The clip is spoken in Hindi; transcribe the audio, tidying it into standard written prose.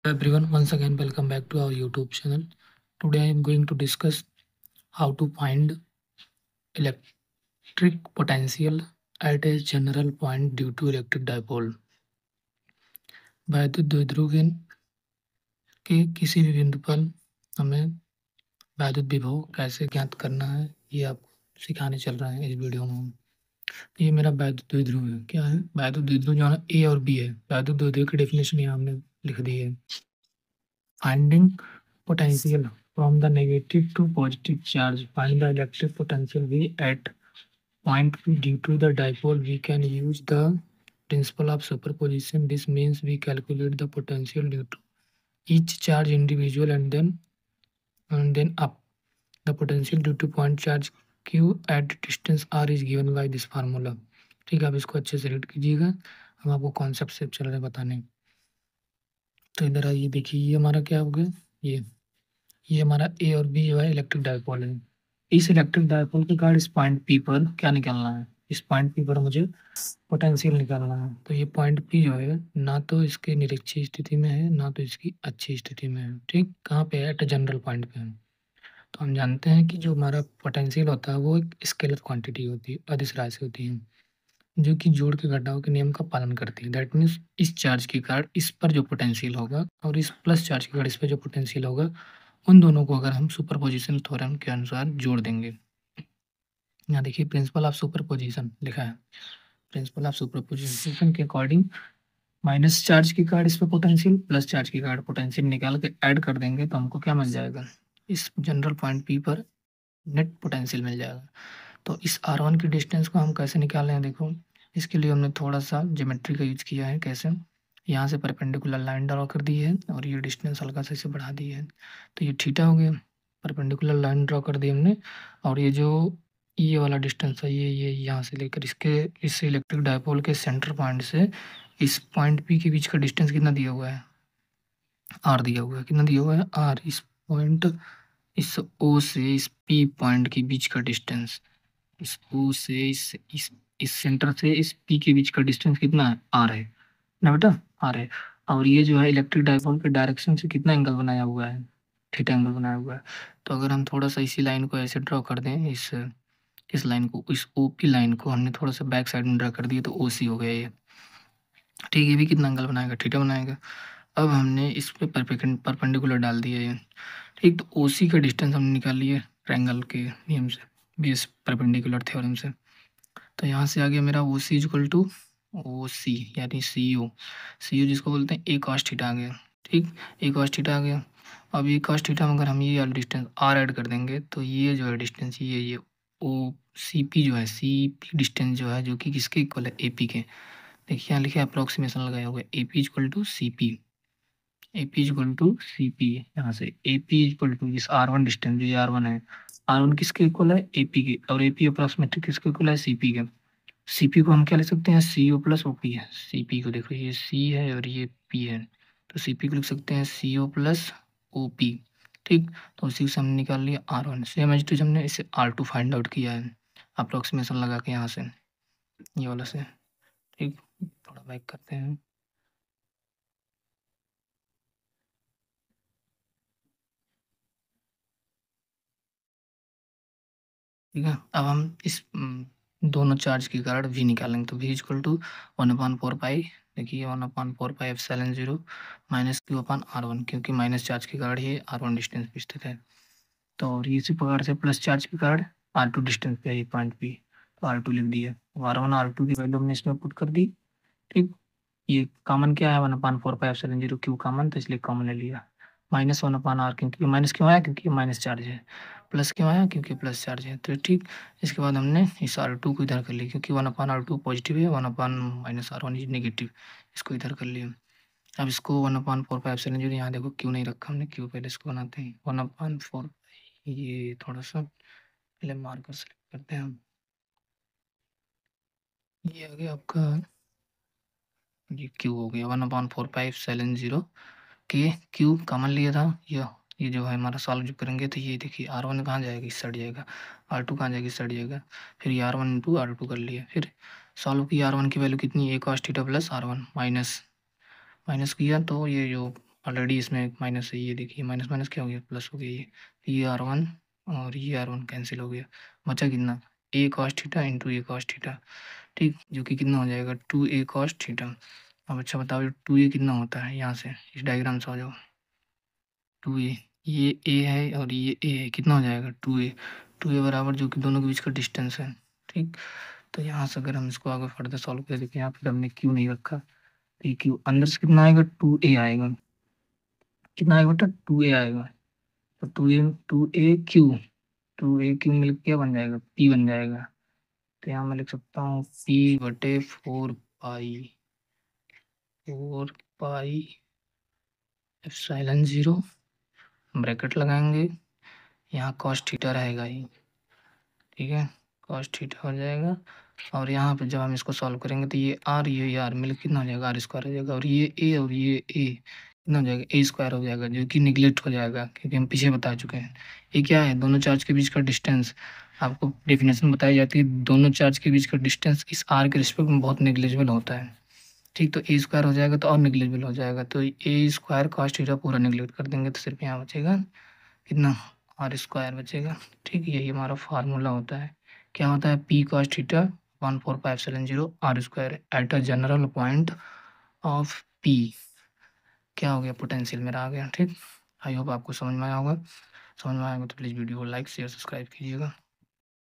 Everyone, once again, welcome back to our YouTube channel. Today, I am going to discuss how to find electric potential at a general point due to electric dipole. वैद्युत द्विध्रुव के किसी भी बिंदु पर हमें वैद्युत विभव कैसे ज्ञात करना है, ये आपको सिखाने चल रहा है इस वीडियो में। ये मेरा वैद्युत द्विध्रुव है। क्या है? वैद्युत द्विध्रुव जो है ए और बी है। वैद्युत द्विध्रुव की डेफिनेशन यहाँ हमने लिख दी है। Finding potential from the negative to positive charge. Find the electric potential V at point P due to the dipole. We can use the principle of superposition. This means we calculate the potential due to each charge individual and then up. The potential due to point charge Q at distance R is given by this formula. ठीक है, आप इसको अच्छे से रीड कीजिएगा। हम आपको कॉन्सेप्ट से चल रहे बताने। तो इधर आइए, देखिए ये हमारा क्या हो गया। ये हमारा ए और बी जो है इलेक्ट्रिक डायपोल है। इस इलेक्ट्रिक डायपोल के कारण इस पॉइंट पी पर क्या निकालना है? इस पॉइंट पी पर मुझे पोटेंशियल निकालना है। तो ये पॉइंट पी जो है ना तो इसके निरक्षीय स्थिति में है ना तो इसकी अच्छी स्थिति में है। ठीक, कहाँ पे है? एट जनरल पॉइंट पे है। तो हम जानते हैं कि जो हमारा पोटेंशियल होता है वो एक स्केलर क्वांटिटी होती है, अदिश राशि होती है, जो कि जोड़ के घटाव के नियम का पालन करती है। दैट मीन्स इस चार्ज के कारण इस पर जो पोटेंशियल होगा और इस प्लस चार्ज के कारण इस पर जो पोटेंशियल होगा, उन दोनों को अगर हम सुपरपोजिशन थ्योरम के अनुसार जोड़ देंगे। यहाँ देखिए प्रिंसिपल ऑफ सुपरपोजिशन लिखा है। प्रिंसिपल ऑफ सुपरपोजिशन के अकॉर्डिंग माइनस चार्ज की कार्ड इस पे पोटेंशियल, प्लस चार्ज की कार्ड पोटेंशियल निकाल के ऐड कर देंगे तो हमको क्या मिल जाएगा? इस जनरल पॉइंट पी पर नेट पोटेंशियल मिल जाएगा। तो इस R1 की डिस्टेंस को हम कैसे निकालें हैं? देखो, इसके लिए हमने थोड़ा सा ज्योमेट्री का यूज किया है। कैसे? यहाँ से परपेंडिकुलर लाइन ड्रॉ कर दी है और ये डिस्टेंस हल्का सा इसे बढ़ा दी है, तो ये थीटा हो गया। परपेंडिकुलर लाइन ड्रॉ कर दी हमने और ये जो ये वाला डिस्टेंस है, ये यहाँ से लेकर इसके इस इलेक्ट्रिक डायपोल के सेंटर पॉइंट से इस पॉइंट पी के बीच का डिस्टेंस कितना दिया हुआ है? आर दिया हुआ है। कितना दिया हुआ है? आर। इस पॉइंट इस ओ से इस पी पॉइंट के बीच का डिस्टेंस, इस ओ से इस सेंटर से इस पी के बीच का डिस्टेंस कितना है? आर है ना बेटा, आर है। और ये जो है इलेक्ट्रिक डायपोल के डायरेक्शन से कितना एंगल बनाया हुआ है? थीटा एंगल बनाया हुआ है। तो अगर हम थोड़ा सा इसी लाइन को ऐसे ड्रॉ कर दें, इस लाइन को, इस ओपी लाइन को हमने थोड़ा सा बैक साइड में ड्रॉ कर दिया तो ओसी हो गया ये। ठीक, ये भी कितना एंगल बनाएगा? थीटा बनाएगा। अब हमने इस पे परपेंडिकुलर डाल दिया ये। ठीक, तो ओसी का डिस्टेंस हमने निकाल लिया ट्रायंगल के नियम से, बेस परपेंडिकुलर थ्योरम से। तो यहाँ से आ गया मेरा ओ सी इक्वल टू ओ सी यानी सी ओ जिसको बोलते हैं ए कॉस थीटा आ गया। ठीक, ए कॉस थीटा आ गया। अब ये कॉस थीटा में अगर हम ये वाला डिस्टेंस आर ऐड कर देंगे तो ये जो है डिस्टेंस, ये ओ सी पी जो है, सी पी डिस्टेंस जो है, जो कि किसके इक्वल है? ए पी के। देखिए यहाँ लिखे अप्रोक्सीमेशन लगाया हुआ है, A P equal to C P. A P equal to C P, यहाँ से ए पी इक्वल टू इस आर वन डिस्टेंस, जो ये आर वन है, आर वन किसके इक्वल है? ए पी के। और ए पी अप्रोक्सीमेटली किसके इक्वल है? सी पी के। सी पी को हम क्या लिख सकते हैं? सी ओ प्लस ओ पी है। सी पी को देखो, ये सी है और ये पी है, तो सी पी को लिख सकते हैं सी ओ प्लस ओ पी। ठीक, तो उसी से हमने निकाल लिया R one. Same as to हमने इसे आर टू फाइंड आउट किया है अप्रोक्सीमेशन लगा के यहाँ से, ये वाला से। ठीक, थोड़ा बैक करते हैं। ठीक है, अब हम इस दोनों चार्ज के कारण वी निकालेंगे। तो वी इक्वल टू 1/4 पाई, देखिए 1/4 pi epsilon 0 minus Q upon R one, क्योंकि माइनस चार्ज के कारण ये आर वन डिस्टेंस पे स्थित है। तो और इसी प्रकार से प्लस चार्ज के कारण आर टू डिस्टेंस पे है पॉइंट पी, तो आर टू लिख दिया। आर वन आर टू की वैल्यू हमने इसमें पुट कर दी। ठीक, ये कॉमन क्या है? 1/4 पाई एप्सिलॉन 0 क्यू कॉमन, तो इसलिए कॉमन ले लिया। माइनस 1/r, क्योंकि माइनस क्यों आया? क्योंकि माइनस चार्ज है। प्लस क्यों आया? क्योंकि प्लस चार्ज है। तो ठीक, इसके बाद हमने इस आर टू को इधर कर लिया, क्योंकि 1/r2 पॉजिटिव है, 1/-r1 इज नेगेटिव, इसको इधर कर लिया। अब इसको 1/4 पाई एप्सिलॉन 0, यहाँ देखो क्यू नहीं रखा हमने, क्यू पहले इसको बनाते हैं। 1/4, ये थोड़ा सा पहले मार्कर सेलेक्ट करते हैं हम। ये आ गया आपका, ये क्यू हो गया 1/4 पाई एप्सिलॉन 0 के क्यू कॉमन लिया था। ये जो है हमारा सॉल्व जो करेंगे तो ये देखिए आर वन कहाँ जाएगा? इस साइड जाएगा। आर टू कहाँ जाएगा? इस साइड जाएगा। फिर ये R one into R two कर लिया। फिर सॉल्व किया, आर वन की वैल्यू कितनी? A cos theta plus R one, minus minus किया तो ये जो ऑलरेडी इसमें एक माइनस है, ये देखिए माइनस माइनस क्या हो गया, प्लस हो गया। ये R1 और ये R1 कैंसिल हो गया, बचा कितना, a cos theta into A cos theta, ठीक, जो कि कितना हो जाएगा 2a cos थीटा। अब अच्छा बताओ 2a कितना होता है, यहाँ से इस डायग्राम से आ जाओ। 2a, ये a है और ये a है, कितना हो जाएगा 2a बराबर जो कि दोनों के बीच का डिस्टेंस है, ठीक। तो यहाँ से अगर हम इसको आगे फर्दर सॉल्व करें, देखिए यहाँ पर हमने क्यू नहीं रखा, तो ये क्यू अंदर से कितना आएगा 2a आएगा, कितना आएगा बेटा 2a आएगा। तो 2a क्यू मिलकर क्या बन जाएगा, p बन जाएगा। तो यहाँ मैं लिख सकता हूँ p/4 पाई एप्सिलॉन 0, ब्रैकेट लगाएंगे, यहाँ cos थीटा रहेगा ही, ठीक है, cos थीटा हो जाएगा। और यहाँ पे जब हम इसको सॉल्व करेंगे तो ये r मिल कितना हो जाएगा, r² हो जाएगा, और ये a कितना हो जाएगा, a² हो जाएगा, जो कि निगलेक्ट हो जाएगा क्योंकि हम पीछे बता चुके हैं। ये क्या है, दोनों चार्ज के बीच का डिस्टेंस, आपको डेफिनेशन बताई जाती है, दोनों चार्ज के बीच का डिस्टेंस इस r के रिस्पेक्ट में बहुत नेग्लिजिबल होता है, ठीक। तो a² हो जाएगा तो और नेग्लिजिबल हो जाएगा, तो a² cos थीटा पूरा नेग्लेक्ट कर देंगे, तो सिर्फ यहाँ बचेगा कितना, r² बचेगा, ठीक। यही हमारा फार्मूला होता है, क्या होता है, p cos theta 1/4 pi epsilon 0 r² at a general point of p, क्या हो गया, पोटेंशियल मेरा आ गया, ठीक। आई होप आपको समझ में आया होगा, समझ में आएगा तो प्लीज़ वीडियो को लाइक शेयर सब्सक्राइब कीजिएगा।